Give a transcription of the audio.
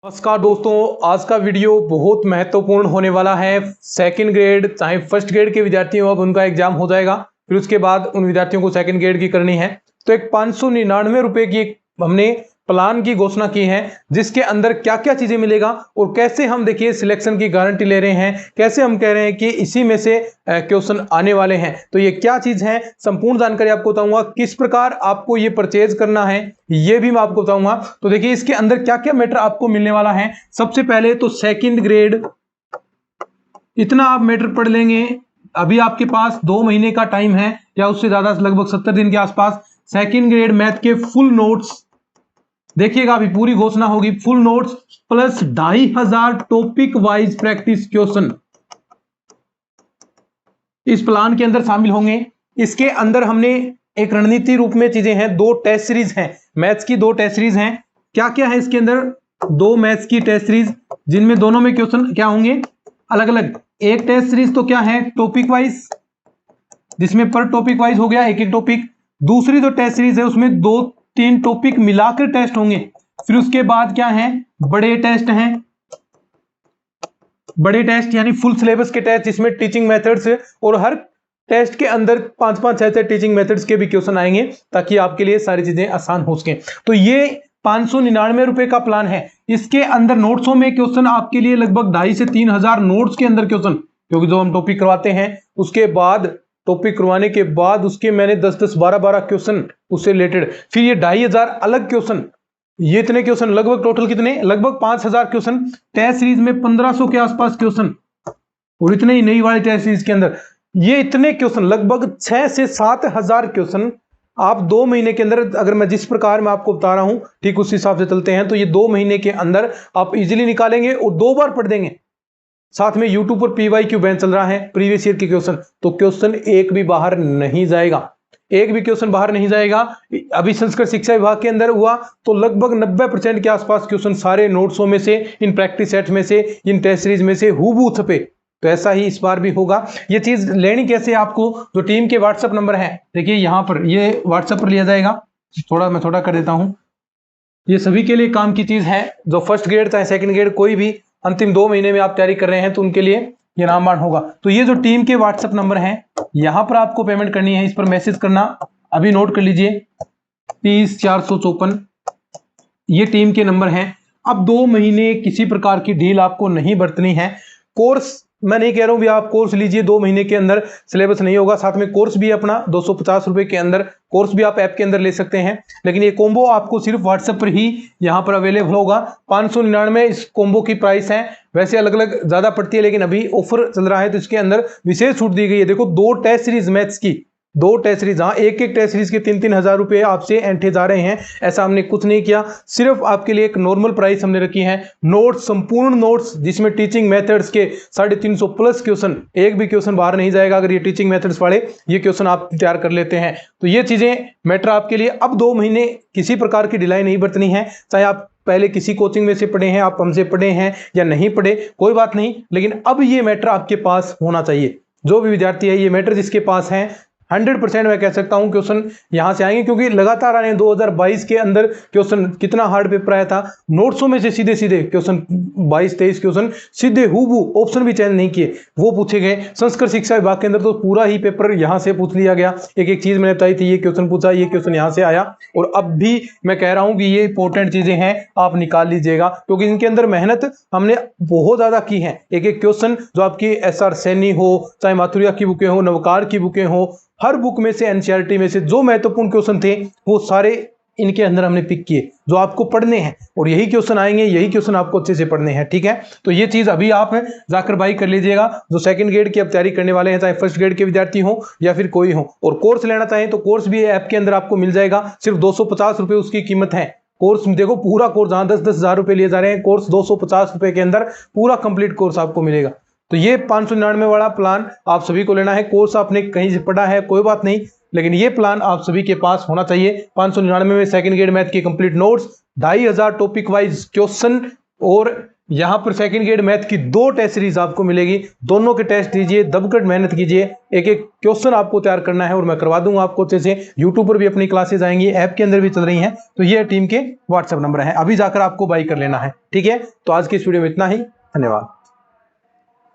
नमस्कार दोस्तों, आज का वीडियो बहुत महत्वपूर्ण होने वाला है। सेकंड ग्रेड चाहे फर्स्ट ग्रेड के विद्यार्थी हो, अब उनका एग्जाम हो जाएगा, फिर उसके बाद उन विद्यार्थियों को सेकंड ग्रेड की करनी है। तो एक 599 रुपए की हमने प्लान की घोषणा की है, जिसके अंदर क्या क्या चीजें मिलेगा और कैसे हम देखिए सिलेक्शन की गारंटी ले रहे हैं, कैसे हम कह रहे हैं कि इसी में से क्वेश्चन आने वाले हैं। तो ये क्या चीज है, संपूर्ण जानकारी आपको बताऊंगा। किस प्रकार आपको ये परचेज करना है ये भी मैं आपको बताऊंगा। तो देखिए इसके अंदर क्या क्या मैटर आपको मिलने वाला है। सबसे पहले तो सेकंड ग्रेड इतना आप मैटर पढ़ लेंगे। अभी आपके पास 2 महीने का टाइम है या उससे ज्यादा, लगभग 70 दिन के आसपास। सेकंड ग्रेड मैथ के फुल नोट्स देखिएगा, अभी पूरी घोषणा होगी। Full notes plus 2500 topic wise practice question इस प्लान के अंदर शामिल होंगे। इसके अंदर हमने एक रणनीति रूप में चीजें हैं, 2 टेस्ट सीरीज हैं, मैथ्स की 2 टेस्ट सीरीज हैं। क्या क्या है इसके अंदर? 2 मैथ्स की टेस्ट सीरीज, जिनमें दोनों में क्वेश्चन क्या होंगे, अलग अलग। एक टेस्ट सीरीज तो क्या है, टॉपिक वाइज, जिसमें पर टॉपिक वाइज हो गया एक एक टॉपिक। दूसरी जो टेस्ट सीरीज है उसमें 2-3 टॉपिक मिलाकर टेस्ट होंगे। फिर उसके बाद क्या है, बड़े टेस्ट हैं। बड़े टेस्ट यानी फुल सिलेबस के टेस्ट, जिसमें टीचिंग मेथड्स और हर टेस्ट के अंदर 5-5 6 टीचिंग मेथड्स के भी क्वेश्चन आएंगे, ताकि आपके लिए सारी चीजें आसान हो सके। तो ये 599 रुपए का प्लान है। इसके अंदर नोट्सों में क्वेश्चन आपके लिए लगभग 2500 से 3000 नोट्स के अंदर क्वेश्चन, क्योंकि जो हम टॉपिक करवाते हैं उसके बाद, टॉपिक करवाने के बाद उसके मैंने 10-10 12-12 क्वेश्चन उससे रिलेटेड, फिर ये 2500 अलग क्वेश्चन। ये इतने क्वेश्चन लगभग टोटल कितने, लगभग 5000 क्वेश्चन। टेस्ट सीरीज में 1500 के आसपास क्वेश्चन, और इतने ही नई वाली टेस्ट सीरीज के अंदर ये इतने क्वेश्चन, लगभग 6 से 7 हजार क्वेश्चन आप 2 महीने के अंदर, अगर मैं जिस प्रकार मैं आपको बता रहा हूं ठीक उस हिसाब से चलते हैं, तो ये 2 महीने के अंदर आप इजीली निकालेंगे और 2 बार पढ़ देंगे। साथ में यूट्यूब पर PYQ बैच चल रहा है, प्रीवियस ईयर के क्वेश्चन, तो क्वेश्चन एक भी बाहर नहीं जाएगा, एक भी क्वेश्चन बाहर नहीं जाएगा। अभी संस्कृत शिक्षा विभाग के अंदर हुआ तो लगभग 90% के आसपास क्वेश्चन सारे नोट्सों में से, इन प्रैक्टिस सेट में से, इन टेस्ट सीरीज में से हूबहू छपे। तो ऐसा ही इस बार भी होगा। ये चीज लेनी कैसे आपको, जो टीम के व्हाट्सएप नंबर है, देखिए यहां पर ये व्हाट्सएप पर लिया जाएगा। मैं थोड़ा कर देता हूं, ये सभी के लिए काम की चीज है। जो फर्स्ट ग्रेड चाहे सेकंड ग्रेड, कोई भी अंतिम 2 महीने में आप तैयारी कर रहे हैं तो उनके लिए ये रामबाण होगा। तो ये जो टीम के व्हाट्सएप नंबर हैं, यहां पर आपको पेमेंट करनी है, इस पर मैसेज करना। अभी नोट कर लीजिए, 30-454, ये टीम के नंबर हैं। अब 2 महीने किसी प्रकार की ढील आपको नहीं बरतनी है। कोर्स मैं नहीं कह रहा हूं भी आप कोर्स लीजिए 2 महीने के अंदर, सिलेबस नहीं होगा। साथ में कोर्स भी अपना 250 रुपए के अंदर कोर्स भी आप ऐप के अंदर ले सकते हैं, लेकिन ये कॉम्बो आपको सिर्फ व्हाट्सएप पर ही यहां पर अवेलेबल होगा। 599 इस कॉम्बो की प्राइस है। वैसे अलग अलग ज्यादा पड़ती है, लेकिन अभी ऑफर चल रहा है तो इसके अंदर विशेष छूट दी गई है। देखो 2 टेस्ट सीरीज मैथ्स की, 2 टेस्ट सीरीज, हाँ एक एक टेस्ट सीरीज के 3-3 हजार रुपए आपसे एंठे जा रहे हैं। ऐसा हमने कुछ नहीं किया, सिर्फ आपके लिए एक नॉर्मल प्राइस हमने रखी है। नोट्स, संपूर्ण नोट्स, जिसमें टीचिंग मेथड्स के 350 प्लस क्वेश्चन, एक भी क्वेश्चन बाहर नहीं जाएगा अगर ये टीचिंग मेथड्स वाले ये क्वेश्चन आप तैयार कर लेते हैं। तो ये चीजें मैटर आपके लिए। अब 2 महीने किसी प्रकार की ढिलाई नहीं बरतनी है, चाहे आप पहले किसी कोचिंग में से पढ़े हैं, आप हमसे पढ़े हैं या नहीं पढ़े, कोई बात नहीं, लेकिन अब ये मैटर आपके पास होना चाहिए। जो भी विद्यार्थी है, ये मैटर जिसके पास है, 100% मैं कह सकता हूं क्वेश्चन यहां से आएंगे, क्योंकि लगातार आने 2022 के अंदर क्वेश्चन कितना हार्ड पेपर आया था। नोट्सों में से सीधे सीधे क्वेश्चन 22-23 क्वेश्चन सीधे हूबहू, ऑप्शन भी चेंज नहीं किए, वो पूछे गए। संस्कृत शिक्षा विभाग के अंदर तो पूरा ही पेपर यहां से पूछ लिया गया, एक एक चीज मैंने बताई थी, ये क्वेश्चन पूछा, ये क्वेश्चन यहां से आया। और अब भी मैं कह रहा हूं कि ये इंपॉर्टेंट चीजें हैं, आप निकाल लीजिएगा, क्योंकि इनके अंदर मेहनत हमने बहुत ज्यादा की है। एक एक क्वेश्चन जो आपकी SR सैनी हो, चाहे माथुरिया की बुकें हो, नवकार की बुकें हो, हर बुक में से, NCERT में से जो महत्वपूर्ण क्वेश्चन थे वो सारे इनके अंदर हमने पिक किए, जो आपको पढ़ने हैं, और यही क्वेश्चन आएंगे, यही क्वेश्चन आपको अच्छे से पढ़ने हैं। ठीक है, तो ये चीज अभी आप जाकर बाई कर लीजिएगा। जो सेकंड ग्रेड की आप तैयारी करने वाले हैं, चाहे फर्स्ट ग्रेड के विद्यार्थी हो या फिर कोई हो, और कोर्स लेना चाहें तो कोर्स भी ऐप के अंदर आपको मिल जाएगा। सिर्फ 250 रुपए उसकी कीमत है। कोर्स देखो, पूरा कोर्स, जहां 10-10 हजार रुपए लिए जा रहे हैं, कोर्स 250 रुपए के अंदर पूरा कंप्लीट कोर्स आपको मिलेगा। तो ये 599 वाला प्लान आप सभी को लेना है। कोर्स आपने कहीं से पढ़ा है कोई बात नहीं, लेकिन ये प्लान आप सभी के पास होना चाहिए। 599 में सेकंड ग्रेड मैथ की complete notes, 2500 topic wise question, और यहाँ पर सेकंड ग्रेड मैथ की 2 टेस्ट सीरीज आपको मिलेगी। दोनों के टेस्ट दीजिए, दबकर मेहनत कीजिए, एक एक क्वेश्चन आपको तैयार करना है और मैं करवा दूंगा आपको अच्छे से। यूट्यूब पर भी अपनी क्लासेस आएंगी, ऐप के अंदर भी चल रही हैं। तो ये टीम के व्हाट्सएप नंबर है, अभी जाकर आपको बाई कर लेना है। ठीक है, तो आज की इस वीडियो में इतना ही। धन्यवाद।